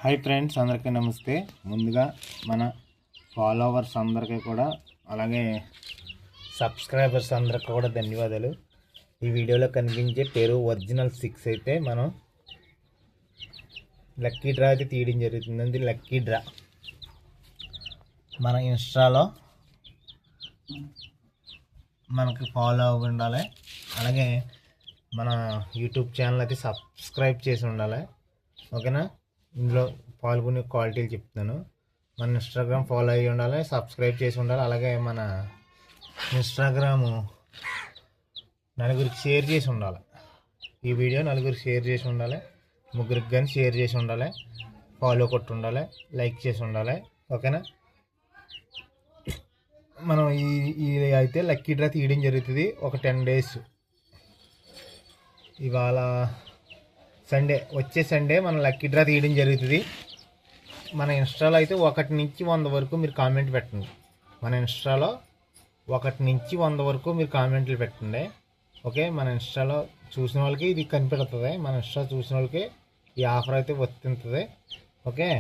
Hi friends, అందరికీ నమస్తే. ముందుగా మన ఫాలోవర్స్ అందరికీ కూడా, అలాగే సబ్స్క్రైబర్స్ అందరికీ కూడా ధన్యవాదాలు. ఈ వీడియోలో కనిపించే పేరు ఒరిజినల్ 6 అయితే మనం లక్కీ డ్రా అయితే తీయడం జరుగుతుంది. లక్కీ డ్రా మన ఇన్స్టాలో మనకి ఫాలో అవ్వి ఉండాలి, అలాగే మన యూట్యూబ్ ఛానల్ అయితే సబ్స్క్రైబ్ చేసి ఉండాలి. ఓకేనా? ఇందులో పాల్గొనే క్వాలిటీలు చెప్తున్నాను. మన ఇన్స్టాగ్రామ్ ఫాలో అయ్యి ఉండాలి, సబ్స్క్రైబ్ చేసి ఉండాలి, అలాగే మన ఇన్స్టాగ్రాము నలుగురికి షేర్ చేసి ఉండాలి. ఈ వీడియో నలుగురికి షేర్ చేసి ఉండాలి, ముగ్గురికి కానీ షేర్ చేసి ఉండాలి, ఫాలో కొట్టి ఉండాలి, లైక్ చేసి ఉండాలి. ఓకేనా? మనం ఈ అయితే లక్కీ డ్రా తీయడం జరుగుతుంది. ఒక 10 days, ఇవాళ సండే, వచ్చే సండే మనం లక్కీ డ్రా తీయడం జరుగుతుంది. మన ఇన్స్టాలో అయితే 1 నుంచి 100 వరకు మీరు కామెంట్ పెట్టండి. మన ఇన్స్టాలో 1 నుంచి 100 వరకు మీరు కామెంట్లు పెట్టండి. ఓకే? మన ఇన్స్టాలో చూసిన వాళ్ళకి ఇది కనిపెడుతుంది. మన ఇన్స్టా చూసిన వాళ్ళకి ఈ ఆఫర్ అయితే వర్తిస్తుంది. ఓకే?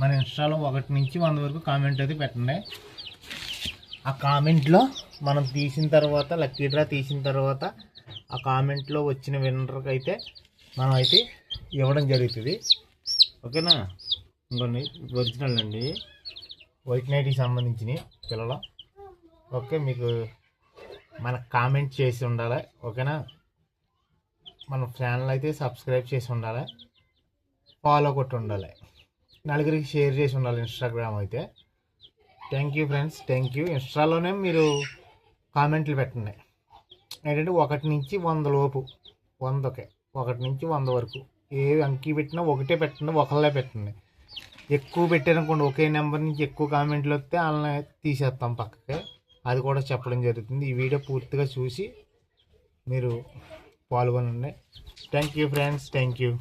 మన ఇన్స్టాలో 1 నుంచి 100 వరకు కామెంట్ అయితే పెట్టండి. ఆ కామెంట్లో మనం తీసిన తర్వాత, లక్కీ డ్రా తీసిన తర్వాత ఆ కామెంట్లో వచ్చిన విన్నర్కి అయితే మనం అయితే ఇవ్వడం జరుగుతుంది. ఓకేనా? ఇంకొన్ని ఒరిజినల్ అండి, వైట్ నైట్కి సంబంధించినవి పిల్లలు. ఓకే? మీకు మనకు కామెంట్ చేసి ఉండాలి. ఓకేనా? మన ఛానల్ అయితే సబ్స్క్రైబ్ చేసి ఉండాలి, ఫాలో కొట్టి ఉండాలి, నలుగురికి షేర్ చేసి ఉండాలి ఇన్స్టాగ్రామ్ అయితే. Thank you friends, thank you. ఇన్స్టాలోనే మీరు కామెంట్లు పెట్టండి. ఏంటంటే 1 నుంచి 100 లోపు, 100కే 1 నుంచి 100 వరకు ఏ అంకీ పెట్టినా ఒకటే పెట్టండి, ఒకళ్ళే పెట్టండి. ఎక్కువ పెట్టారనుకోండి, ఒకే నెంబర్ నుంచి ఎక్కువ కామెంట్లు వస్తే వాళ్ళని తీసేస్తాం పక్కకి. అది కూడా చెప్పడం జరుగుతుంది. ఈ వీడియో పూర్తిగా చూసి మీరు పాల్గొనండి. Thank you friends, thank you.